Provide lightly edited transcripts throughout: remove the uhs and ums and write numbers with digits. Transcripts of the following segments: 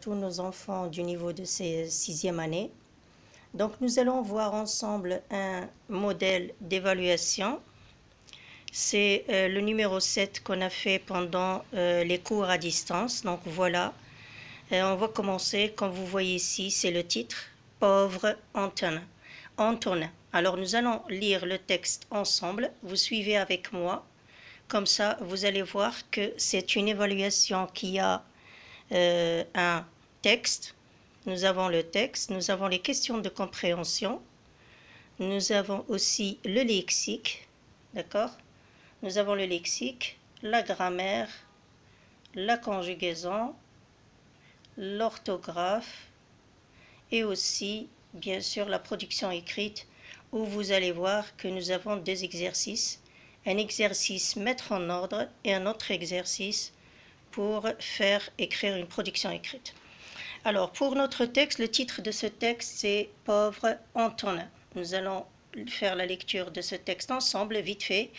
tous nos enfants du niveau de ces sixième année. Donc nous allons voir ensemble un modèle d'évaluation. C'est le numéro 7 qu'on a fait pendant les cours à distance. Donc voilà, on va commencer. Comme vous voyez ici, c'est le titre « Pauvre Antonin ». Antonin. Alors nous allons lire le texte ensemble. Vous suivez avec moi. Comme ça, vous allez voir que c'est une évaluation qui a un texte. Nous avons le texte, nous avons les questions de compréhension, nous avons aussi le lexique, d'accord? Nous avons le lexique, la grammaire, la conjugaison, l'orthographe et aussi, bien sûr, la production écrite où vous allez voir que nous avons deux exercices. Un exercice mettre en ordre et un autre exercice pour faire écrire une production écrite. Alors, pour notre texte, le titre de ce texte, c'est « Pauvre Antonin ». Nous allons faire la lecture de ce texte ensemble, vite fait,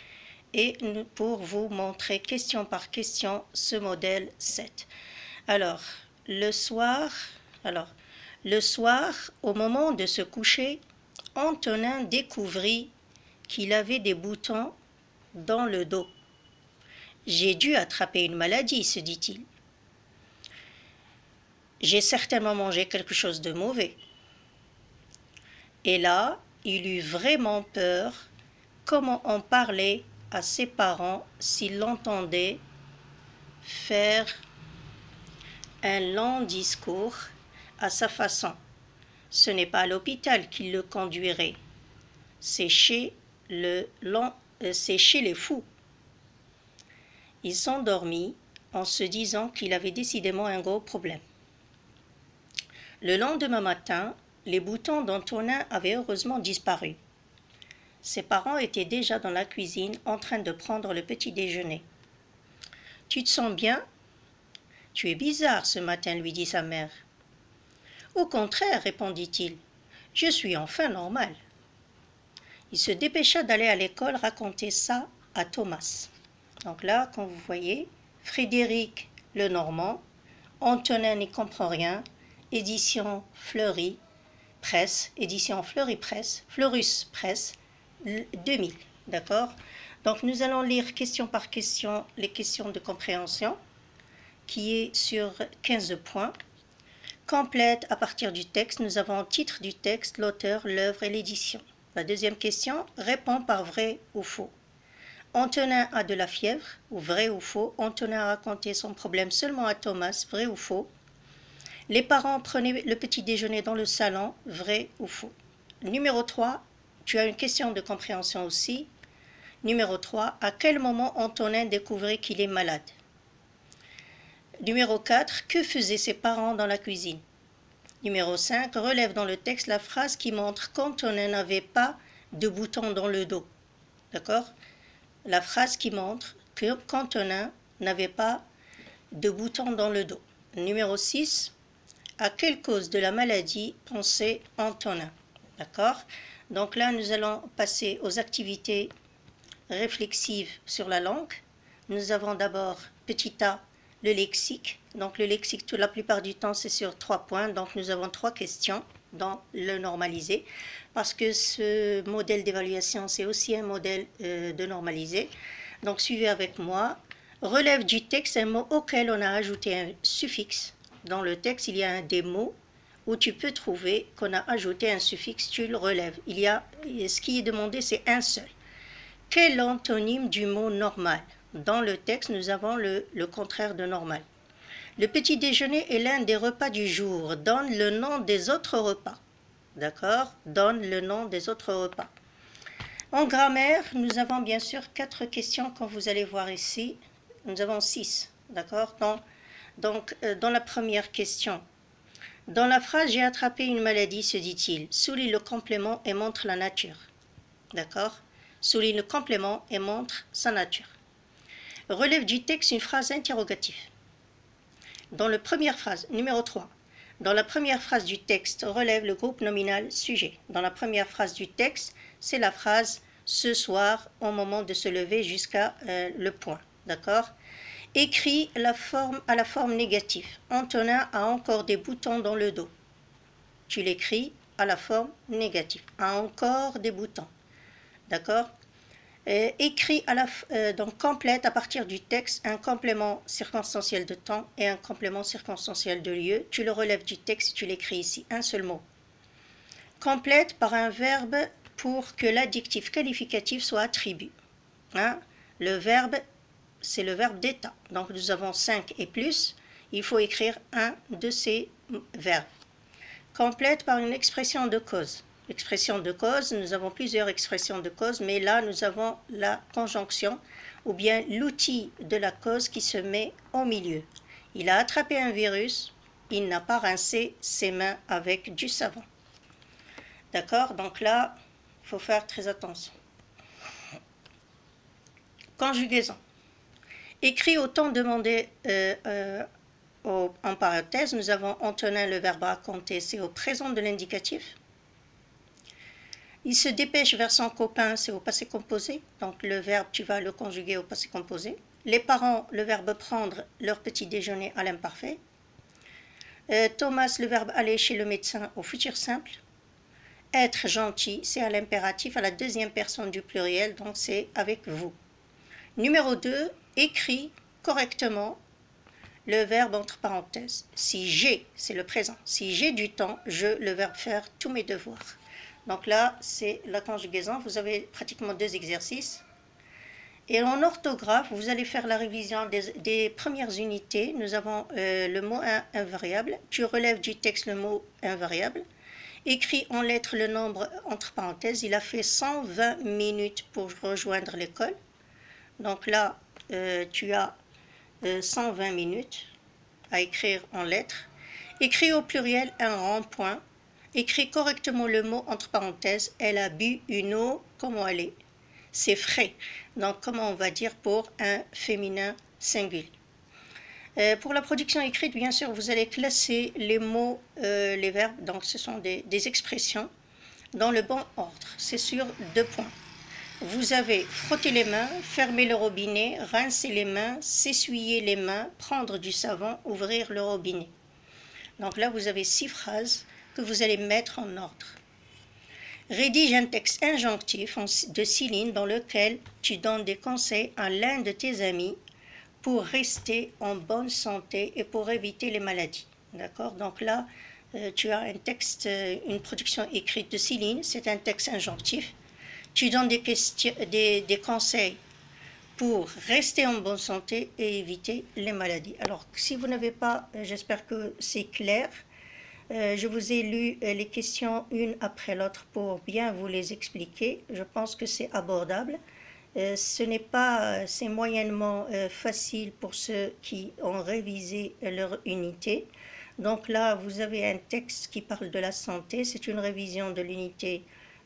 et pour vous montrer question par question ce modèle 7. Alors, le soir, au moment de se coucher, Antonin découvrit qu'il avait des boutons dans le dos. « J'ai dû attraper une maladie », se dit-il. « J'ai certainement mangé quelque chose de mauvais. » Et là, il eut vraiment peur. Comment en parler à ses parents s'il l'entendait faire un long discours à sa façon? Ce n'est pas à l'hôpital qu'il le conduirait, c'est chez les fous. Il s'endormit en se disant qu'il avait décidément un gros problème. Le lendemain matin, les boutons d'Antonin avaient heureusement disparu. Ses parents étaient déjà dans la cuisine en train de prendre le petit déjeuner. « Tu te sens bien ? Tu es bizarre ce matin, lui dit sa mère. « Au contraire, répondit-il, je suis enfin normal. » Il se dépêcha d'aller à l'école raconter ça à Thomas. Donc là, comme vous voyez, Frédéric le Normand, Antonin n'y comprend rien, édition Fleury Presse, édition Fleury Presse, Fleurus Presse, 2000, d'accord? Donc nous allons lire question par question les questions de compréhension, qui est sur 15 points. Complète à partir du texte, nous avons le titre du texte, l'auteur, l'œuvre et l'édition. La deuxième question, répond par vrai ou faux. Antonin a de la fièvre, ou vrai ou faux. Antonin a raconté son problème seulement à Thomas, vrai ou faux. Les parents prenaient le petit déjeuner dans le salon, vrai ou faux. Numéro 3, tu as une question de compréhension aussi. Numéro 3, à quel moment Antonin découvrait qu'il est malade? Numéro 4, que faisaient ses parents dans la cuisine? Numéro 5, relève dans le texte la phrase qui montre qu'Antonin n'avait pas de bouton dans le dos. D'accord? La phrase qui montre qu'Antonin n'avait pas de bouton dans le dos. Numéro 6, à quelle cause de la maladie pensait Antonin? D'accord? Donc là, nous allons passer aux activités réflexives sur la langue. Nous avons d'abord petit a, le lexique. Donc le lexique, la plupart du temps, c'est sur 3 points. Donc nous avons 3 questions dans le normalisé. Parce que ce modèle d'évaluation, c'est aussi un modèle de normalisé. Donc suivez avec moi. Relève du texte un mot auquel on a ajouté un suffixe. Dans le texte, il y a des mots où tu peux trouver qu'on a ajouté un suffixe, tu le relèves. Ce qui est demandé, c'est un seul. Quel est l'antonyme du mot normal? Dans le texte, nous avons le contraire de normal. Le petit déjeuner est l'un des repas du jour. Donne le nom des autres repas. D'accord? Donne le nom des autres repas. En grammaire, nous avons bien sûr 4 questions, comme vous allez voir ici. Nous avons 6. D'accord? Donc, dans la première question, dans la phrase « J'ai attrapé une maladie », se dit-il, souligne le complément et montre la nature. D'accord? Souligne le complément et montre sa nature. Relève du texte une phrase interrogative. Dans la première phrase, numéro 3, dans la première phrase du texte, relève le groupe nominal sujet. Dans la première phrase du texte, c'est la phrase « ce soir » au moment de se lever jusqu'à le point. D'accord? Écris à la forme négative. Antonin a encore des boutons dans le dos. Tu l'écris à la forme négative. A encore des boutons. D'accord? Écris donc complète à partir du texte un complément circonstanciel de temps et un complément circonstanciel de lieu. Tu le relèves du texte et tu l'écris ici, un seul mot. Complète par un verbe pour que l'adjectif qualificatif soit attribué. Hein? Le verbe, c'est le verbe d'état. Donc nous avons 5 et plus. Il faut écrire un de ces verbes. Complète par une expression de cause. Expression de cause, nous avons plusieurs expressions de cause, mais là nous avons la conjonction ou bien l'outil de la cause qui se met au milieu. Il a attrapé un virus, il n'a pas rincé ses mains avec du savon. D'accord? Donc là, il faut faire très attention. Conjugaison. Écrit au temps demandé en parenthèse, nous avons Antonin, le verbe raconter, c'est au présent de l'indicatif. Il se dépêche vers son copain, c'est au passé composé. Donc le verbe, tu vas le conjuguer au passé composé. Les parents, le verbe prendre leur petit déjeuner à l'imparfait. Thomas, le verbe aller chez le médecin au futur simple. Être gentil, c'est à l'impératif, à la deuxième personne du pluriel, donc c'est avec vous. Numéro 2, écris correctement le verbe entre parenthèses. Si j'ai, c'est le présent. Si j'ai du temps, le verbe faire tous mes devoirs. Donc là, c'est la conjugaison. Vous avez pratiquement 2 exercices. Et en orthographe, vous allez faire la révision des premières unités. Nous avons le mot invariable. Tu relèves du texte le mot invariable. Écris en lettres le nombre entre parenthèses. Il a fait 120 minutes pour rejoindre l'école. Donc là, tu as 120 minutes à écrire en lettres. Écris au pluriel un rond-point. Écris correctement le mot entre parenthèses. Elle a bu une eau, comment elle est? C'est frais. Donc, comment on va dire pour un féminin singulier? Pour la production écrite, bien sûr, vous allez classer les mots, les verbes. Donc, ce sont des expressions dans le bon ordre. C'est sur 2 points. Vous avez frotter les mains, fermer le robinet, rincer les mains, s'essuyer les mains, prendre du savon, ouvrir le robinet. Donc là, vous avez 6 phrases que vous allez mettre en ordre. Rédige un texte injonctif de 6 lignes dans lequel tu donnes des conseils à l'un de tes amis pour rester en bonne santé et pour éviter les maladies. D'accord? Donc là, tu as un texte, une production écrite de 6 lignes, c'est un texte injonctif. Tu donnes des conseils pour rester en bonne santé et éviter les maladies. Alors, si vous n'avez pas, j'espère que c'est clair. Je vous ai lu les questions une après l'autre pour bien vous les expliquer. Je pense que c'est abordable. C'est moyennement facile pour ceux qui ont révisé leur unité. Donc là, vous avez un texte qui parle de la santé. C'est une révision de l'unité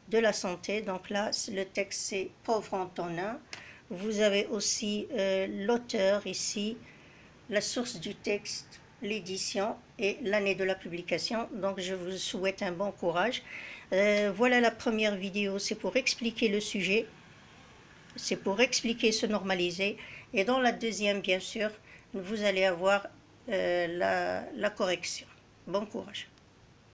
de la santé. Donc là, le texte, c'est Pauvre Antonin. Vous avez aussi l'auteur ici, la source du texte, l'édition et l'année de la publication. Donc je vous souhaite un bon courage. Voilà la première vidéo, c'est pour expliquer le sujet, c'est pour expliquer se normaliser. Et dans la deuxième, bien sûr, vous allez avoir la correction. Bon courage.